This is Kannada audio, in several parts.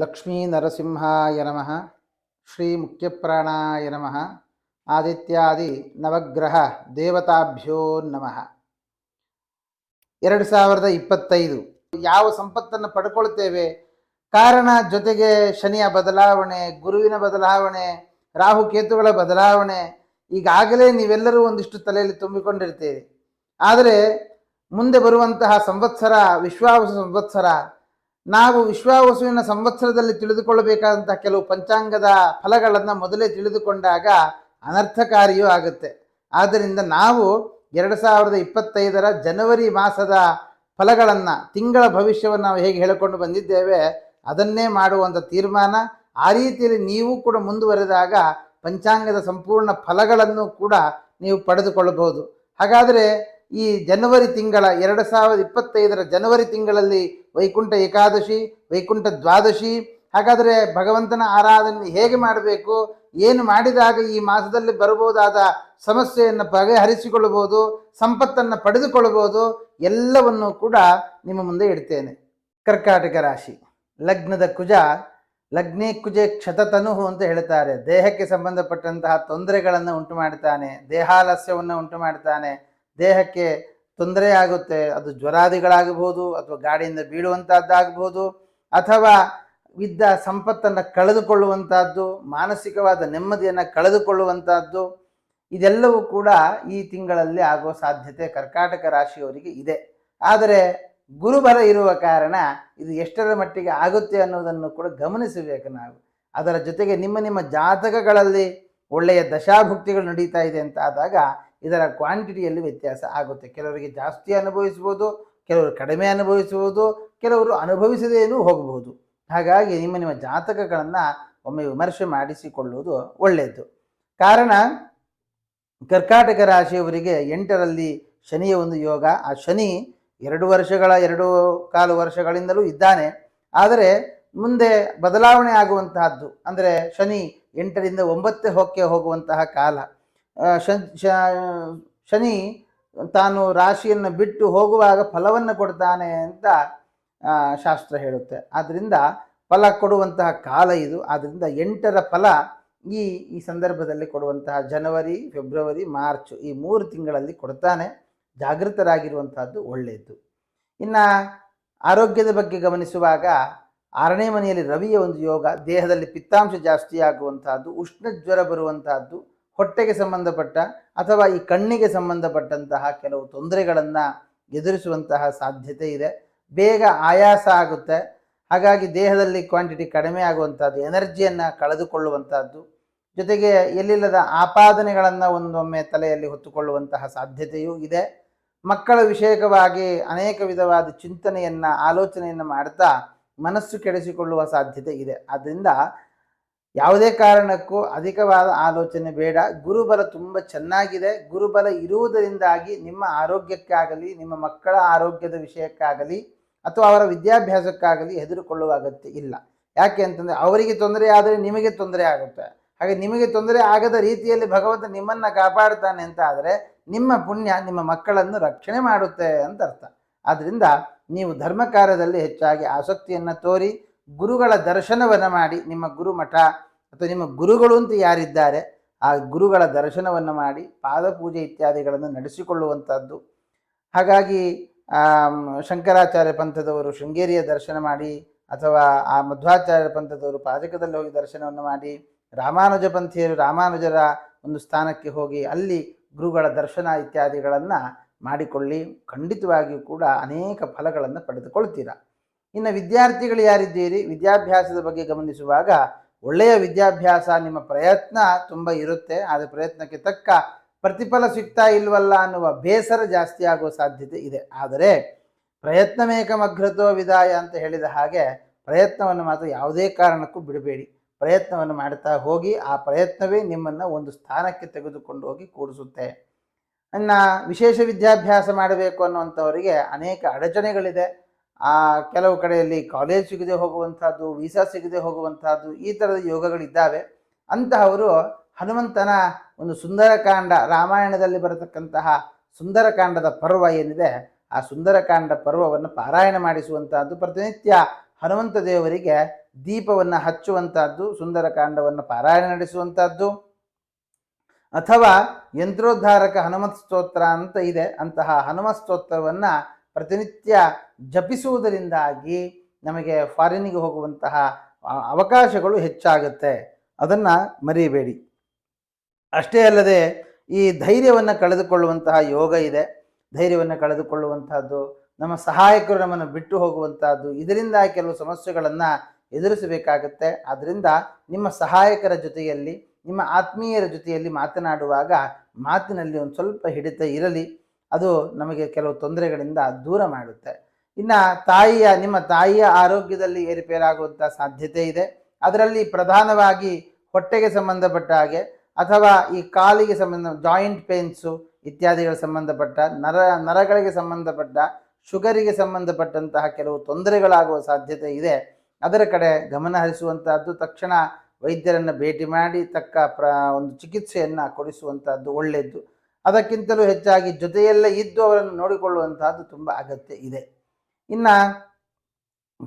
ಲಕ್ಷ್ಮೀ ನರಸಿಂಹಾಯ ನಮಃ. ಶ್ರೀ ಮುಖ್ಯಪ್ರಾಣಾಯ ನಮಃ. ಆದಿತ್ಯಾದಿ ನವಗ್ರಹ ದೇವತಾಭ್ಯೋ ನಮಃ. 2025 ಯಾವ ಸಂಪತ್ತನ್ನು ಪಡ್ಕೊಳ್ತೇವೆ? ಕಾರಣ ಜೊತೆಗೆ ಶನಿಯ ಬದಲಾವಣೆ, ಗುರುವಿನ ಬದಲಾವಣೆ, ರಾಹುಕೇತುಗಳ ಬದಲಾವಣೆ ಈಗಾಗಲೇ ನೀವೆಲ್ಲರೂ ಒಂದಿಷ್ಟು ತಲೆಯಲ್ಲಿ ತುಂಬಿಕೊಂಡಿರ್ತೀರಿ. ಆದರೆ ಮುಂದೆ ಬರುವಂತಹ ಸಂವತ್ಸರ ವಿಶ್ವಾವಸು ಸಂವತ್ಸರ. ನಾವು ವಿಶ್ವಾವಸುವಿನ ಸಂವತ್ಸರದಲ್ಲಿ ತಿಳಿದುಕೊಳ್ಳಬೇಕಾದಂತಹ ಕೆಲವು ಪಂಚಾಂಗದ ಫಲಗಳನ್ನು ಮೊದಲೇ ತಿಳಿದುಕೊಂಡಾಗ ಅನರ್ಥಕಾರಿಯೂ ಆಗುತ್ತೆ. ಆದ್ದರಿಂದ ನಾವು 2025 ಜನವರಿ ಮಾಸದ ಫಲಗಳನ್ನು, ತಿಂಗಳ ಭವಿಷ್ಯವನ್ನು ನಾವು ಹೇಗೆ ಹೇಳಿಕೊಂಡು ಬಂದಿದ್ದೇವೆ ಅದನ್ನೇ ಮಾಡುವಂಥ ತೀರ್ಮಾನ. ಆ ರೀತಿಯಲ್ಲಿ ನೀವು ಕೂಡ ಮುಂದುವರೆದಾಗ ಪಂಚಾಂಗದ ಸಂಪೂರ್ಣ ಫಲಗಳನ್ನು ಕೂಡ ನೀವು ಪಡೆದುಕೊಳ್ಳಬಹುದು. ಹಾಗಾದರೆ ಈ ಜನವರಿ ತಿಂಗಳ 2025 ಜನವರಿ ತಿಂಗಳಲ್ಲಿ ವೈಕುಂಠ ಏಕಾದಶಿ, ವೈಕುಂಠ ದ್ವಾದಶಿ. ಹಾಗಾದರೆ ಭಗವಂತನ ಆರಾಧನೆ ಹೇಗೆ ಮಾಡಬೇಕು, ಏನು ಮಾಡಿದಾಗ ಈ ಮಾಸದಲ್ಲಿ ಬರಬಹುದಾದ ಸಮಸ್ಯೆಯನ್ನು ಬಗೆಹರಿಸಿಕೊಳ್ಳಬಹುದು, ಸಂಪತ್ತನ್ನು ಪಡೆದುಕೊಳ್ಳಬಹುದು, ಎಲ್ಲವನ್ನು ಕೂಡ ನಿಮ್ಮ ಮುಂದೆ ಇಡ್ತೇನೆ. ಕರ್ಕಾಟಕ ರಾಶಿ, ಲಗ್ನದ ಕುಜ, ಲಗ್ನೇ ಕುಜೆ ಕ್ಷತತನು ಅಂತ ಹೇಳ್ತಾರೆ. ದೇಹಕ್ಕೆ ಸಂಬಂಧಪಟ್ಟಂತಹ ತೊಂದರೆಗಳನ್ನು ಉಂಟು ಮಾಡ್ತಾನೆ, ದೇಹಾಲಸ್ಯವನ್ನು ಉಂಟು ಮಾಡ್ತಾನೆ, ದೇಹಕ್ಕೆ ತೊಂದರೆ ಆಗುತ್ತೆ. ಅದು ಜ್ವರಾದಿಗಳಾಗಬಹುದು, ಅಥವಾ ಗಾಡಿಯಿಂದ ಬೀಳುವಂತಹದ್ದಾಗಬಹುದು, ಅಥವಾ ಇದ್ದ ಸಂಪತ್ತನ್ನು ಕಳೆದುಕೊಳ್ಳುವಂತಹದ್ದು, ಮಾನಸಿಕವಾದ ನೆಮ್ಮದಿಯನ್ನು ಕಳೆದುಕೊಳ್ಳುವಂತಹದ್ದು, ಇದೆಲ್ಲವೂ ಕೂಡ ಈ ತಿಂಗಳಲ್ಲಿ ಆಗೋ ಸಾಧ್ಯತೆ ಕರ್ಕಾಟಕ ರಾಶಿಯವರಿಗೆ ಇದೆ. ಆದರೆ ಗುರುಬಲ ಇರುವ ಕಾರಣ ಇದು ಎಷ್ಟರ ಮಟ್ಟಿಗೆ ಆಗುತ್ತೆ ಅನ್ನೋದನ್ನು ಕೂಡ ಗಮನಿಸಬೇಕು ನಾವು. ಅದರ ಜೊತೆಗೆ ನಿಮ್ಮ ಜಾತಕಗಳಲ್ಲಿ ಒಳ್ಳೆಯ ದಶಾಭುಕ್ತಿಗಳು ನಡೀತಾ ಇದೆ ಅಂತ ಆದಾಗ ಇದರ ಕ್ವಾಂಟಿಟಿಯಲ್ಲಿ ವ್ಯತ್ಯಾಸ ಆಗುತ್ತೆ. ಕೆಲವರಿಗೆ ಜಾಸ್ತಿ ಅನುಭವಿಸ್ಬೋದು, ಕೆಲವರು ಕಡಿಮೆ ಅನುಭವಿಸಬಹುದು, ಕೆಲವರು ಅನುಭವಿಸದೇನೂ ಹೋಗಬಹುದು. ಹಾಗಾಗಿ ನಿಮ್ಮ ಜಾತಕಗಳನ್ನು ಒಮ್ಮೆ ವಿಮರ್ಶೆ ಮಾಡಿಸಿಕೊಳ್ಳುವುದು ಒಳ್ಳೆಯದು. ಕಾರಣ ಕರ್ಕಾಟಕ ರಾಶಿಯವರಿಗೆ 8ರಲ್ಲಿ ಶನಿಯ ಒಂದು ಯೋಗ. ಆ ಶನಿ 2.25 ವರ್ಷಗಳಿಂದಲೂ ಇದ್ದಾನೆ. ಆದರೆ ಮುಂದೆ ಬದಲಾವಣೆ ಆಗುವಂತಹದ್ದು, ಅಂದರೆ ಶನಿ 8ರಿಂದ 9 ಹೋಗುವಂತಹ ಕಾಲ. ಶನಿ ತಾನು ರಾಶಿಯನ್ನು ಬಿಟ್ಟು ಹೋಗುವಾಗ ಫಲವನ್ನು ಕೊಡ್ತಾನೆ ಅಂತ ಶಾಸ್ತ್ರ ಹೇಳುತ್ತೆ. ಆದ್ದರಿಂದ ಫಲ ಕೊಡುವಂತಹ ಕಾಲ ಇದು. ಆದ್ದರಿಂದ 8ರ ಫಲ ಈ ಸಂದರ್ಭದಲ್ಲಿ ಕೊಡುವಂತಹ ಜನವರಿ, ಫೆಬ್ರವರಿ, ಮಾರ್ಚ್ ಈ 3 ತಿಂಗಳಲ್ಲಿ ಕೊಡ್ತಾನೆ. ಜಾಗೃತರಾಗಿರುವಂತಹದ್ದು ಒಳ್ಳೆಯದು. ಇನ್ನು ಆರೋಗ್ಯದ ಬಗ್ಗೆ ಗಮನಿಸುವಾಗ 6ನೇ ಮನೆಯಲ್ಲಿ ರವಿಯ ಒಂದು ಯೋಗ. ದೇಹದಲ್ಲಿ ಪಿತ್ತಾಂಶ ಜಾಸ್ತಿ ಆಗುವಂತಹದ್ದು, ಉಷ್ಣ ಜ್ವರ ಬರುವಂತಹದ್ದು, ಹೊಟ್ಟೆಗೆ ಸಂಬಂಧಪಟ್ಟ ಅಥವಾ ಈ ಕಣ್ಣಿಗೆ ಸಂಬಂಧಪಟ್ಟಂತಹ ಕೆಲವು ತೊಂದರೆಗಳನ್ನು ಎದುರಿಸುವಂತಹ ಸಾಧ್ಯತೆ ಇದೆ. ಬೇಗ ಆಯಾಸ ಆಗುತ್ತೆ. ಹಾಗಾಗಿ ದೇಹದಲ್ಲಿ ಕ್ವಾಂಟಿಟಿ ಕಡಿಮೆ ಆಗುವಂಥದ್ದು, ಎನರ್ಜಿಯನ್ನು ಕಳೆದುಕೊಳ್ಳುವಂಥದ್ದು, ಜೊತೆಗೆ ಎಲ್ಲಿಲ್ಲದ ಆಪಾದನೆಗಳನ್ನು ಒಂದೊಮ್ಮೆ ತಲೆಯಲ್ಲಿ ಹೊತ್ತುಕೊಳ್ಳುವಂತಹ ಸಾಧ್ಯತೆಯೂ ಇದೆ. ಮಕ್ಕಳ ವಿಷಯಕವಾಗಿ ಅನೇಕ ವಿಧವಾದ ಚಿಂತನೆಯನ್ನು, ಆಲೋಚನೆಯನ್ನು ಮಾಡ್ತಾ ಮನಸ್ಸು ಕೆಡಿಸಿಕೊಳ್ಳುವ ಸಾಧ್ಯತೆ ಇದೆ. ಆದ್ದರಿಂದ ಯಾವುದೇ ಕಾರಣಕ್ಕೂ ಅಧಿಕವಾದ ಆಲೋಚನೆ ಬೇಡ. ಗುರುಬಲ ತುಂಬ ಚೆನ್ನಾಗಿದೆ. ಗುರುಬಲ ಇರುವುದರಿಂದಾಗಿ ನಿಮ್ಮ ಆರೋಗ್ಯಕ್ಕಾಗಲಿ, ನಿಮ್ಮ ಮಕ್ಕಳ ಆರೋಗ್ಯದ ವಿಷಯಕ್ಕಾಗಲಿ, ಅಥವಾ ಅವರ ವಿದ್ಯಾಭ್ಯಾಸಕ್ಕಾಗಲಿ ಹೆದರಿಕೊಳ್ಳುವ ಅಗತ್ಯ ಇಲ್ಲ. ಯಾಕೆ ಅಂತಂದರೆ ಅವರಿಗೆ ತೊಂದರೆ ಆದರೆ ನಿಮಗೆ ತೊಂದರೆ ಆಗುತ್ತೆ. ಹಾಗೆ ನಿಮಗೆ ತೊಂದರೆ ಆಗದ ರೀತಿಯಲ್ಲಿ ಭಗವಂತ ನಿಮ್ಮನ್ನು ಕಾಪಾಡ್ತಾನೆ ಅಂತ ಆದರೆ ನಿಮ್ಮ ಪುಣ್ಯ ನಿಮ್ಮ ಮಕ್ಕಳನ್ನು ರಕ್ಷಣೆ ಮಾಡುತ್ತೆ ಅಂತ ಅರ್ಥ. ಆದ್ದರಿಂದ ನೀವು ಧರ್ಮ ಕಾರ್ಯದಲ್ಲಿ ಹೆಚ್ಚಾಗಿ ಆಸಕ್ತಿಯನ್ನು ತೋರಿ ಗುರುಗಳ ದರ್ಶನವನ್ನು ಮಾಡಿ, ನಿಮ್ಮ ಗುರುಮಠ ಅಥವಾ ನಿಮ್ಮ ಗುರುಗಳು ಅಂತ ಯಾರಿದ್ದಾರೆ ಆ ಗುರುಗಳ ದರ್ಶನವನ್ನು ಮಾಡಿ ಪಾದಪೂಜೆ ಇತ್ಯಾದಿಗಳನ್ನು ನಡೆಸಿಕೊಳ್ಳುವಂಥದ್ದು. ಹಾಗಾಗಿ ಶಂಕರಾಚಾರ್ಯ ಪಂಥದವರು ಶೃಂಗೇರಿಯ ದರ್ಶನ ಮಾಡಿ, ಅಥವಾ ಆ ಮಧ್ವಾಚಾರ್ಯ ಪಂಥದವರು ಪಾಜಕದಲ್ಲಿ ಹೋಗಿ ದರ್ಶನವನ್ನು ಮಾಡಿ, ರಾಮಾನುಜ ಪಂಥೀಯರು ರಾಮಾನುಜರ ಒಂದು ಸ್ಥಾನಕ್ಕೆ ಹೋಗಿ ಅಲ್ಲಿ ಗುರುಗಳ ದರ್ಶನ ಇತ್ಯಾದಿಗಳನ್ನು ಮಾಡಿಕೊಳ್ಳಿ. ಖಂಡಿತವಾಗಿಯೂ ಕೂಡ ಅನೇಕ ಫಲಗಳನ್ನು ಪಡೆದುಕೊಳ್ತೀರಾ. ಇನ್ನು ವಿದ್ಯಾರ್ಥಿಗಳು ಯಾರಿದ್ದೀರಿ, ವಿದ್ಯಾಭ್ಯಾಸದ ಬಗ್ಗೆ ಗಮನಿಸುವಾಗ ಒಳ್ಳೆಯ ವಿದ್ಯಾಭ್ಯಾಸ, ನಿಮ್ಮ ಪ್ರಯತ್ನ ತುಂಬ ಇರುತ್ತೆ. ಆದರೆ ಪ್ರಯತ್ನಕ್ಕೆ ತಕ್ಕ ಪ್ರತಿಫಲ ಸಿಗ್ತಾ ಇಲ್ವಲ್ಲ ಅನ್ನುವ ಬೇಸರ ಜಾಸ್ತಿ ಆಗುವ ಸಾಧ್ಯತೆ ಇದೆ. ಆದರೆ ಪ್ರಯತ್ನಮೇಕಮಗ್ರತೋ ವಿದಾಯ ಅಂತ ಹೇಳಿದ ಹಾಗೆ ಪ್ರಯತ್ನವನ್ನು ಮಾತ್ರ ಯಾವುದೇ ಕಾರಣಕ್ಕೂ ಬಿಡಬೇಡಿ. ಪ್ರಯತ್ನವನ್ನು ಮಾಡ್ತಾ ಹೋಗಿ ಆ ಪ್ರಯತ್ನವೇ ನಿಮ್ಮನ್ನು ಒಂದು ಸ್ಥಾನಕ್ಕೆ ತೆಗೆದುಕೊಂಡು ಹೋಗಿ ಕೂಡಿಸುತ್ತೆ. ಇನ್ನು ವಿಶೇಷ ವಿದ್ಯಾಭ್ಯಾಸ ಮಾಡಬೇಕು ಅನ್ನುವಂಥವರಿಗೆ ಅನೇಕ ಅಡಚಣೆಗಳಿದೆ. ಕೆಲವು ಕಡೆಯಲ್ಲಿ ಕಾಲೇಜ್ ಸಿಗದೆ ಹೋಗುವಂಥದ್ದು, ವೀಸಾ ಸಿಗದೆ ಹೋಗುವಂಥದ್ದು, ಈ ಥರದ ಯೋಗಗಳಿದ್ದಾವೆ. ಅಂತಹವರು ಹನುಮಂತನ ಒಂದು ಸುಂದರಕಾಂಡ, ರಾಮಾಯಣದಲ್ಲಿ ಬರತಕ್ಕಂತಹ ಸುಂದರಕಾಂಡದ ಪರ್ವ ಏನಿದೆ ಆ ಸುಂದರಕಾಂಡ ಪರ್ವವನ್ನು ಪಾರಾಯಣ ಮಾಡಿಸುವಂತಹದ್ದು, ಪ್ರತಿನಿತ್ಯ ಹನುಮಂತ ದೇವರಿಗೆ ದೀಪವನ್ನು ಹಚ್ಚುವಂತಹದ್ದು, ಸುಂದರಕಾಂಡವನ್ನು ಪಾರಾಯಣ ನಡೆಸುವಂತಹದ್ದು, ಅಥವಾ ಯಂತ್ರೋದ್ಧಾರಕ ಹನುಮತ್ ಸ್ತೋತ್ರ ಅಂತ ಇದೆ, ಅಂತಹ ಹನುಮತ್ ಸ್ತೋತ್ರವನ್ನು ಪ್ರತಿನಿತ್ಯ ಜಪಿಸುವುದರಿಂದಾಗಿ ನಮಗೆ ಫಾರಿನಿಗೆ ಹೋಗುವಂತಹ ಅವಕಾಶಗಳು ಹೆಚ್ಚಾಗುತ್ತೆ. ಅದನ್ನು ಮರಿಬೇಡಿ. ಅಷ್ಟೇ ಅಲ್ಲದೆ ಈ ಧೈರ್ಯವನ್ನು ಕಳೆದುಕೊಳ್ಳುವಂತಹ ಯೋಗ ಇದೆ. ಧೈರ್ಯವನ್ನು ಕಳೆದುಕೊಳ್ಳುವಂತಹದ್ದು, ನಮ್ಮ ಸಹಾಯಕರು ನಮ್ಮನ್ನು ಬಿಟ್ಟು ಹೋಗುವಂತಹದ್ದು, ಇದರಿಂದ ಕೆಲವು ಸಮಸ್ಯೆಗಳನ್ನು ಎದುರಿಸಬೇಕಾಗತ್ತೆ. ಆದ್ದರಿಂದ ನಿಮ್ಮ ಸಹಾಯಕರ ಜೊತೆಯಲ್ಲಿ, ನಿಮ್ಮ ಆತ್ಮೀಯರ ಜೊತೆಯಲ್ಲಿ ಮಾತನಾಡುವಾಗ ಮಾತಿನಲ್ಲಿ ಒಂದು ಸ್ವಲ್ಪ ಹಿಡಿತ ಇರಲಿ. ಅದು ನಮಗೆ ಕೆಲವು ತೊಂದರೆಗಳಿಂದ ದೂರ ಮಾಡುತ್ತೆ. ಇನ್ನು ನಿಮ್ಮ ತಾಯಿಯ ಆರೋಗ್ಯದಲ್ಲಿ ಏರುಪೇರಾಗುವಂಥ ಸಾಧ್ಯತೆ ಇದೆ. ಅದರಲ್ಲಿ ಪ್ರಧಾನವಾಗಿ ಹೊಟ್ಟೆಗೆ ಸಂಬಂಧಪಟ್ಟ ಹಾಗೆ, ಅಥವಾ ಈ ಕಾಲಿಗೆ ಜಾಯಿಂಟ್ ಪೇನ್ಸು ಇತ್ಯಾದಿಗಳ ಸಂಬಂಧಪಟ್ಟ ನರಗಳಿಗೆ ಸಂಬಂಧಪಟ್ಟ, ಶುಗರಿಗೆ ಸಂಬಂಧಪಟ್ಟಂತಹ ಕೆಲವು ತೊಂದರೆಗಳಾಗುವ ಸಾಧ್ಯತೆ ಇದೆ. ಅದರ ಕಡೆ ಗಮನ ಹರಿಸುವಂತಹದ್ದು, ತಕ್ಷಣ ವೈದ್ಯರನ್ನು ಭೇಟಿ ಮಾಡಿ ತಕ್ಕ ಒಂದು ಚಿಕಿತ್ಸೆಯನ್ನು ಕೊಡಿಸುವಂತಹದ್ದು ಒಳ್ಳೆಯದು. ಅದಕ್ಕಿಂತಲೂ ಹೆಚ್ಚಾಗಿ ಜೊತೆಯಲ್ಲೇ ಇದ್ದು ಅವರನ್ನು ನೋಡಿಕೊಳ್ಳುವಂತಹದ್ದು ತುಂಬ ಅಗತ್ಯ ಇದೆ. ಇನ್ನು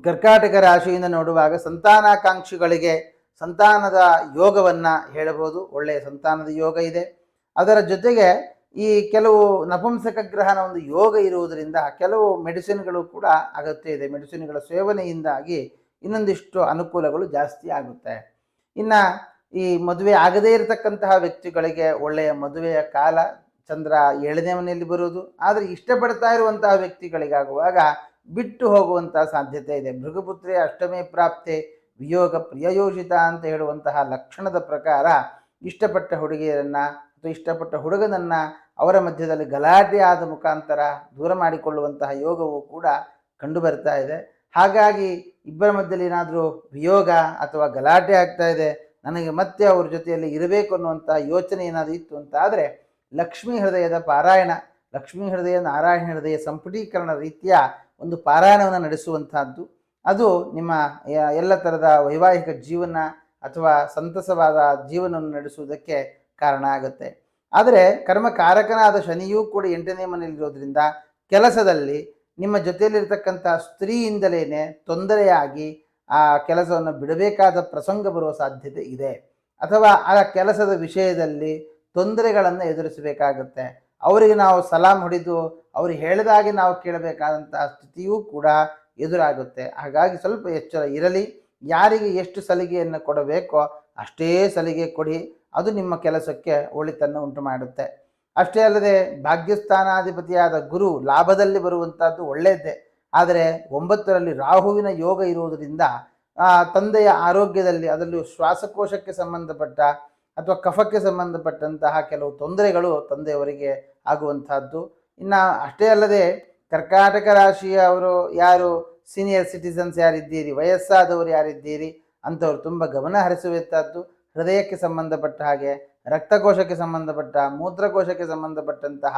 ಕರ್ಕಾಟಕ ರಾಶಿಯಿಂದ ನೋಡುವಾಗ ಸಂತಾನಾಕಾಂಕ್ಷಿಗಳಿಗೆ ಸಂತಾನದ ಯೋಗವನ್ನು ಹೇಳಬಹುದು. ಒಳ್ಳೆಯ ಸಂತಾನದ ಯೋಗ ಇದೆ. ಅದರ ಜೊತೆಗೆ ಈ ಕೆಲವು ನಪುಂಸಕ ಗ್ರಹನ ಒಂದು ಯೋಗ ಇರುವುದರಿಂದ ಕೆಲವು ಮೆಡಿಸಿನ್ಗಳು ಕೂಡ ಅಗತ್ಯ ಇದೆ. ಮೆಡಿಸಿನ್ಗಳ ಸೇವನೆಯಿಂದಾಗಿ ಇನ್ನೊಂದಿಷ್ಟು ಅನುಕೂಲಗಳು ಜಾಸ್ತಿ ಆಗುತ್ತೆ. ಇನ್ನು ಈ ಮದುವೆ ಆಗದೇ ಇರತಕ್ಕಂತಹ ವ್ಯಕ್ತಿಗಳಿಗೆ ಒಳ್ಳೆಯ ಮದುವೆಯ ಕಾಲ. ಚಂದ್ರ 7ನೇ ಮನೆಯಲ್ಲಿ ಬರುವುದು. ಆದರೆ ಇಷ್ಟಪಡ್ತಾ ಇರುವಂತಹ ವ್ಯಕ್ತಿಗಳಿಗಾಗುವಾಗ ಬಿಟ್ಟು ಹೋಗುವಂತಹ ಸಾಧ್ಯತೆ ಇದೆ. ಭೃಗುಪುತ್ರಿ ಅಷ್ಟಮೇ ಪ್ರಾಪ್ತೆ ವಿಯೋಗ ಪ್ರಿಯಯೋಷಿತ ಅಂತ ಹೇಳುವಂತಹ ಲಕ್ಷಣದ ಪ್ರಕಾರ ಇಷ್ಟಪಟ್ಟ ಹುಡುಗಿಯರನ್ನು ಅಥವಾ ಇಷ್ಟಪಟ್ಟ ಹುಡುಗನನ್ನು ಅವರ ಮಧ್ಯದಲ್ಲಿ ಗಲಾಟೆ ಆದ ಮುಖಾಂತರ ದೂರ ಮಾಡಿಕೊಳ್ಳುವಂತಹ ಯೋಗವು ಕೂಡ ಕಂಡು ಬರ್ತಾ ಇದೆ. ಹಾಗಾಗಿ ಇಬ್ಬರ ಮಧ್ಯದಲ್ಲಿ ಏನಾದರೂ ವಿಯೋಗ ಅಥವಾ ಗಲಾಟೆ ಆಗ್ತಾ ಇದೆ, ನನಗೆ ಮತ್ತೆ ಅವ್ರ ಜೊತೆಯಲ್ಲಿ ಇರಬೇಕು ಅನ್ನುವಂಥ ಯೋಚನೆ ಏನಾದರೂ ಇತ್ತು ಅಂತ ಆದರೆ ಲಕ್ಷ್ಮೀ ಹೃದಯದ ಪಾರಾಯಣ, ಲಕ್ಷ್ಮೀ ಹೃದಯ ನಾರಾಯಣ ಹೃದಯ ಸಂಪುಟೀಕರಣ ರೀತಿಯ ಒಂದು ಪಾರಾಯಣವನ್ನು ನಡೆಸುವಂತಹದ್ದು, ಅದು ನಿಮ್ಮ ಎಲ್ಲ ಥರದ ವೈವಾಹಿಕ ಜೀವನ ಅಥವಾ ಸಂತಸವಾದ ಜೀವನವನ್ನು ನಡೆಸುವುದಕ್ಕೆ ಕಾರಣ ಆಗುತ್ತೆ. ಆದರೆ ಕರ್ಮಕಾರಕನಾದ ಶನಿಯೂ ಕೂಡ 8ನೇ ಮನೆಯಲ್ಲಿರೋದ್ರಿಂದ ಕೆಲಸದಲ್ಲಿ ನಿಮ್ಮ ಜೊತೆಯಲ್ಲಿರ್ತಕ್ಕಂಥ ಸ್ತ್ರೀಯಿಂದಲೇ ತೊಂದರೆಯಾಗಿ ಆ ಕೆಲಸವನ್ನು ಬಿಡಬೇಕಾದ ಪ್ರಸಂಗ ಬರುವ ಸಾಧ್ಯತೆ ಇದೆ. ಅಥವಾ ಆ ಕೆಲಸದ ವಿಷಯದಲ್ಲಿ ತೊಂದರೆಗಳನ್ನು ಎದುರಿಸಬೇಕಾಗುತ್ತೆ. ಅವರಿಗೆ ನಾವು ಸಲಾಮ್ ಹೊಡೆದು ಅವರು ಹೇಳಿದಾಗೆ ನಾವು ಕೇಳಬೇಕಾದಂತಹ ಸ್ಥಿತಿಯೂ ಕೂಡ ಎದುರಾಗುತ್ತೆ. ಹಾಗಾಗಿ ಸ್ವಲ್ಪ ಎಚ್ಚರ ಇರಲಿ. ಯಾರಿಗೆ ಎಷ್ಟು ಸಲಿಗೆಯನ್ನು ಕೊಡಬೇಕೋ ಅಷ್ಟೇ ಸಲಿಗೆ ಕೊಡಿ. ಅದು ನಿಮ್ಮ ಕೆಲಸಕ್ಕೆ ಒಳಿತನ್ನು ಉಂಟು ಮಾಡುತ್ತೆ. ಅಷ್ಟೇ ಅಲ್ಲದೆ ಭಾಗ್ಯಸ್ಥಾನಾಧಿಪತಿಯಾದ ಗುರು ಲಾಭದಲ್ಲಿ ಬರುವಂಥದ್ದು ಒಳ್ಳೆಯದೇ. ಆದರೆ 9ರಲ್ಲಿ ರಾಹುವಿನ ಯೋಗ ಇರುವುದರಿಂದ ತಂದೆಯ ಆರೋಗ್ಯದಲ್ಲಿ, ಅದರಲ್ಲೂ ಶ್ವಾಸಕೋಶಕ್ಕೆ ಸಂಬಂಧಪಟ್ಟ ಅಥವಾ ಕಫಕ್ಕೆ ಸಂಬಂಧಪಟ್ಟಂತಹ ಕೆಲವು ತೊಂದರೆಗಳು ತಂದೆಯವರಿಗೆ ಆಗುವಂತಹದ್ದು. ಇನ್ನು ಅಷ್ಟೇ ಅಲ್ಲದೆ ಕರ್ಕಾಟಕ ರಾಶಿಯವರು ಯಾರು ಸೀನಿಯರ್ ಸಿಟಿಸನ್ಸ್ ಯಾರಿದ್ದೀರಿ, ವಯಸ್ಸಾದವರು ಯಾರಿದ್ದೀರಿ ಅಂಥವ್ರು ತುಂಬ ಗಮನ ಹರಿಸುವಂಥದ್ದು. ಹೃದಯಕ್ಕೆ ಸಂಬಂಧಪಟ್ಟ ಹಾಗೆ, ರಕ್ತಕೋಶಕ್ಕೆ ಸಂಬಂಧಪಟ್ಟ, ಮೂತ್ರಕೋಶಕ್ಕೆ ಸಂಬಂಧಪಟ್ಟಂತಹ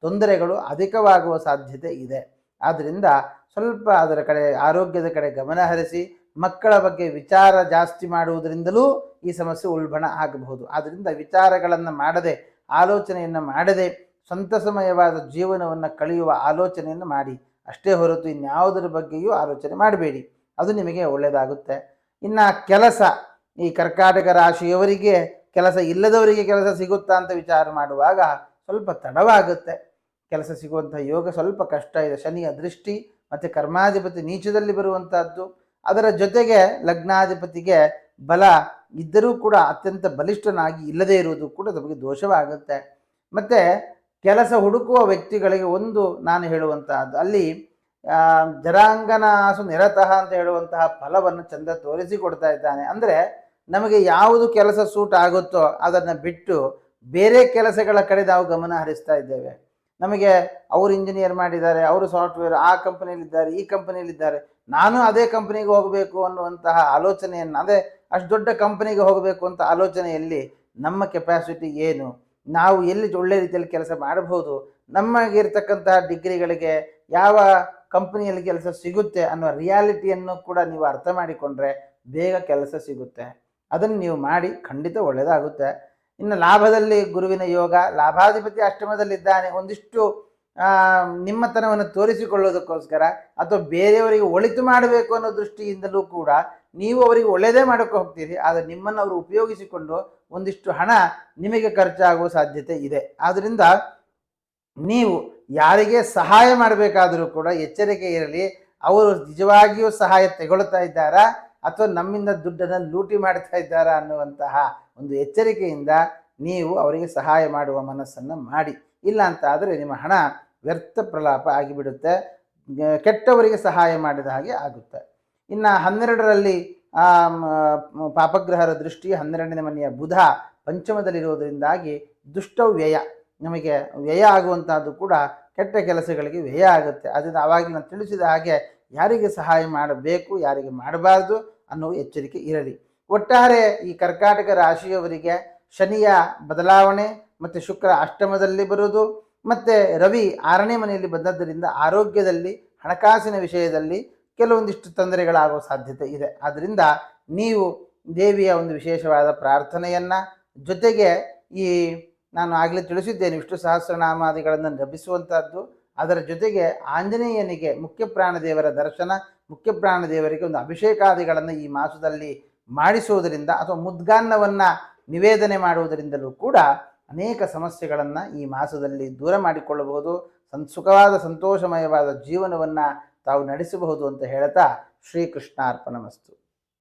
ತೊಂದರೆಗಳು ಅಧಿಕವಾಗುವ ಸಾಧ್ಯತೆ ಇದೆ. ಆದ್ದರಿಂದ ಸ್ವಲ್ಪ ಅದರ ಕಡೆ, ಆರೋಗ್ಯದ ಕಡೆ ಗಮನ ಹರಿಸಿ. ಮಕ್ಕಳ ಬಗ್ಗೆ ವಿಚಾರ ಜಾಸ್ತಿ ಮಾಡುವುದರಿಂದಲೂ ಈ ಸಮಸ್ಯೆ ಉಲ್ಬಣ ಆಗಬಹುದು. ಆದ್ದರಿಂದ ವಿಚಾರಗಳನ್ನು ಮಾಡದೆ, ಆಲೋಚನೆಯನ್ನು ಮಾಡದೆ ಸಂತಸಮಯವಾದ ಜೀವನವನ್ನು ಕಳೆಯುವ ಆಲೋಚನೆಯನ್ನು ಮಾಡಿ. ಅಷ್ಟೇ ಹೊರತು ಇನ್ಯಾವುದರ ಬಗ್ಗೆಯೂ ಆಲೋಚನೆ ಮಾಡಬೇಡಿ. ಅದು ನಿಮಗೆ ಒಳ್ಳೆಯದಾಗುತ್ತೆ. ಇನ್ನು ಕೆಲಸ, ಈ ಕರ್ಕಾಟಕ ರಾಶಿಯವರಿಗೆ ಕೆಲಸ ಇಲ್ಲದವರಿಗೆ ಕೆಲಸ ಸಿಗುತ್ತಾ ಅಂತ ವಿಚಾರ ಮಾಡುವಾಗ ಸ್ವಲ್ಪ ತಡವಾಗುತ್ತೆ. ಕೆಲಸ ಸಿಗುವಂಥ ಯೋಗ ಸ್ವಲ್ಪ ಕಷ್ಟ ಇದೆ. ಶನಿಯ ದೃಷ್ಟಿ ಮತ್ತು ಕರ್ಮಾಧಿಪತಿ ನೀಚದಲ್ಲಿ ಬರುವಂತಹದ್ದು, ಅದರ ಜೊತೆಗೆ ಲಗ್ನಾಧಿಪತಿಗೆ ಬಲ ಇದ್ದರೂ ಕೂಡ ಅತ್ಯಂತ ಬಲಿಷ್ಠನಾಗಿ ಇಲ್ಲದೇ ಇರುವುದು ಕೂಡ ನಮಗೆ ದೋಷವಾಗುತ್ತೆ. ಮತ್ತು ಕೆಲಸ ಹುಡುಕುವ ವ್ಯಕ್ತಿಗಳಿಗೆ ಒಂದು ನಾನು ಹೇಳುವಂತಹದ್ದು, ಅಲ್ಲಿ ಜರಾಂಗನಾಸು ನಿರತಃ ಅಂತ ಹೇಳುವಂತಹ ಫಲವನ್ನು ಚಂದ ತೋರಿಸಿಕೊಡ್ತಾ ಇದ್ದಾನೆ. ಅಂದರೆ ನಮಗೆ ಯಾವುದು ಕೆಲಸ ಸೂಟ್ ಆಗುತ್ತೋ ಅದನ್ನು ಬಿಟ್ಟು ಬೇರೆ ಕೆಲಸಗಳ ಕಡೆ ನಾವು ಗಮನ ಹರಿಸ್ತಾ ಇದ್ದೇವೆ. ನಮಗೆ ಅವರು ಇಂಜಿನಿಯರ್ ಮಾಡಿದ್ದಾರೆ, ಅವರು ಸಾಫ್ಟ್ವೇರ್ ಆ ಕಂಪನಿಯಲ್ಲಿದ್ದಾರೆ, ಈ ಕಂಪನಿಯಲ್ಲಿದ್ದಾರೆ, ನಾನು ಅದೇ ಕಂಪನಿಗೆ ಹೋಗಬೇಕು ಅನ್ನುವಂತಹ ಆಲೋಚನೆಯನ್ನು, ಅದೇ ಅಷ್ಟು ದೊಡ್ಡ ಕಂಪನಿಗೆ ಹೋಗಬೇಕು ಅಂತ ಆಲೋಚನೆಯಲ್ಲಿ ನಮ್ಮ ಕೆಪಾಸಿಟಿ ಏನು, ನಾವು ಎಲ್ಲಿ ಒಳ್ಳೆ ರೀತಿಯಲ್ಲಿ ಕೆಲಸ ಮಾಡಬಹುದು, ನಮಗಿರ್ತಕ್ಕಂತಹ ಡಿಗ್ರಿಗಳಿಗೆ ಯಾವ ಕಂಪನಿಯಲ್ಲಿ ಕೆಲಸ ಸಿಗುತ್ತೆ ಅನ್ನೋ ರಿಯಾಲಿಟಿಯನ್ನು ಕೂಡ ನೀವು ಅರ್ಥ ಮಾಡಿಕೊಂಡ್ರೆ ಬೇಗ ಕೆಲಸ ಸಿಗುತ್ತೆ. ಅದನ್ನು ನೀವು ಮಾಡಿ, ಖಂಡಿತ ಒಳ್ಳೆಯದಾಗುತ್ತೆ. ಇನ್ನು ಲಾಭದಲ್ಲಿ ಗುರುವಿನ ಯೋಗ, ಲಾಭಾಧಿಪತಿ ಅಷ್ಟಮದಲ್ಲಿದ್ದಾನೆ. ಒಂದಿಷ್ಟು ನಿಮ್ಮತನವನ್ನು ತೋರಿಸಿಕೊಳ್ಳೋದಕ್ಕೋಸ್ಕರ ಅಥವಾ ಬೇರೆಯವರಿಗೆ ಒಳಿತು ಮಾಡಬೇಕು ಅನ್ನೋ ದೃಷ್ಟಿಯಿಂದಲೂ ಕೂಡ ನೀವು ಅವರಿಗೆ ಒಳ್ಳೆಯದೇ ಮಾಡೋಕ್ಕೆ ಹೋಗ್ತೀರಿ, ಆದರೆ ನಿಮ್ಮನ್ನು ಅವರು ಉಪಯೋಗಿಸಿಕೊಂಡು ಒಂದಿಷ್ಟು ಹಣ ನಿಮಗೆ ಖರ್ಚಾಗುವ ಸಾಧ್ಯತೆ ಇದೆ. ಆದ್ದರಿಂದ ನೀವು ಯಾರಿಗೆ ಸಹಾಯ ಮಾಡಬೇಕಾದರೂ ಕೂಡ ಎಚ್ಚರಿಕೆ ಇರಲಿ. ಅವರು ನಿಜವಾಗಿಯೂ ಸಹಾಯ ತೆಗೊಳ್ತಾ ಇದ್ದಾರಾ ಅಥವಾ ನಮ್ಮಿಂದ ದುಡ್ಡನ್ನು ಲೂಟಿ ಮಾಡ್ತಾ ಇದ್ದಾರಾ ಅನ್ನುವಂತಹ ಒಂದು ಎಚ್ಚರಿಕೆಯಿಂದ ನೀವು ಅವರಿಗೆ ಸಹಾಯ ಮಾಡುವ ಮನಸ್ಸನ್ನು ಮಾಡಿ. ಇಲ್ಲ ಅಂತ ಆದರೆ ನಿಮ್ಮ ಹಣ ವ್ಯರ್ಥ ಪ್ರಲಾಪ ಆಗಿಬಿಡುತ್ತೆ, ಕೆಟ್ಟವರಿಗೆ ಸಹಾಯ ಮಾಡಿದ ಹಾಗೆ ಆಗುತ್ತೆ. ಇನ್ನು 12ರಲ್ಲಿ ಪಾಪಗ್ರಹರ ದೃಷ್ಟಿ 12ನೇ ಮನೆಯ ಬುಧ ಪಂಚಮದಲ್ಲಿರುವುದರಿಂದಾಗಿ ದುಷ್ಟವ್ಯಯ, ನಮಗೆ ವ್ಯಯ ಆಗುವಂಥದ್ದು ಕೂಡ ಕೆಟ್ಟ ಕೆಲಸಗಳಿಗೆ ವ್ಯಯ ಆಗುತ್ತೆ. ಅದರಿಂದ ಆವಾಗ ನಾನು ತಿಳಿಸಿದ ಹಾಗೆ ಯಾರಿಗೆ ಸಹಾಯ ಮಾಡಬೇಕು ಯಾರಿಗೆ ಮಾಡಬಾರ್ದು ಅನ್ನೋ ಎಚ್ಚರಿಕೆ ಇರಲಿ. ಒಟ್ಟಾರೆ ಈ ಕರ್ಕಾಟಕ ರಾಶಿಯವರಿಗೆ ಶನಿಯ ಬದಲಾವಣೆ ಮತ್ತು ಶುಕ್ರ ಅಷ್ಟಮದಲ್ಲಿ ಬರುವುದು ಮತ್ತು ರವಿ 6ನೇ ಮನೆಯಲ್ಲಿ ಬಂದದ್ದರಿಂದ ಆರೋಗ್ಯದಲ್ಲಿ ಹಣಕಾಸಿನ ವಿಷಯದಲ್ಲಿ ಕೆಲವೊಂದಿಷ್ಟು ತೊಂದರೆಗಳಾಗುವ ಸಾಧ್ಯತೆ ಇದೆ. ಆದ್ದರಿಂದ ನೀವು ದೇವಿಯ ಒಂದು ವಿಶೇಷವಾದ ಪ್ರಾರ್ಥನೆಯನ್ನು, ಜೊತೆಗೆ ಈ ನಾನು ಆಗಲೇ ತಿಳಿಸಿದ್ದೇನೆ ವಿಷ್ಣು ಸಹಸ್ರನಾಮಾದಿಗಳನ್ನು ಜಪಿಸುವಂಥದ್ದು, ಅದರ ಜೊತೆಗೆ ಆಂಜನೇಯನಿಗೆ ಮುಖ್ಯ ಪ್ರಾಣದೇವರ ದರ್ಶನ, ಮುಖ್ಯ ಪ್ರಾಣದೇವರಿಗೆ ಒಂದು ಅಭಿಷೇಕಾದಿಗಳನ್ನು ಈ ಮಾಸದಲ್ಲಿ ಮಾಡಿಸುವುದರಿಂದ ಅಥವಾ ಮುದ್ಗಾನ್ನವನ್ನು ನಿವೇದನೆ ಮಾಡುವುದರಿಂದಲೂ ಕೂಡ ಅನೇಕ ಸಮಸ್ಯೆಗಳನ್ನು ಈ ಮಾಸದಲ್ಲಿ ದೂರ ಮಾಡಿಕೊಳ್ಳಬಹುದು. ಸುಖವಾದ ಸಂತೋಷಮಯವಾದ ಜೀವನವನ್ನು ತಾವು ನಡೆಸಬಹುದು ಅಂತ ಹೇಳ್ತಾ ಶ್ರೀಕೃಷ್ಣಾರ್ಪಣಮಸ್ತು.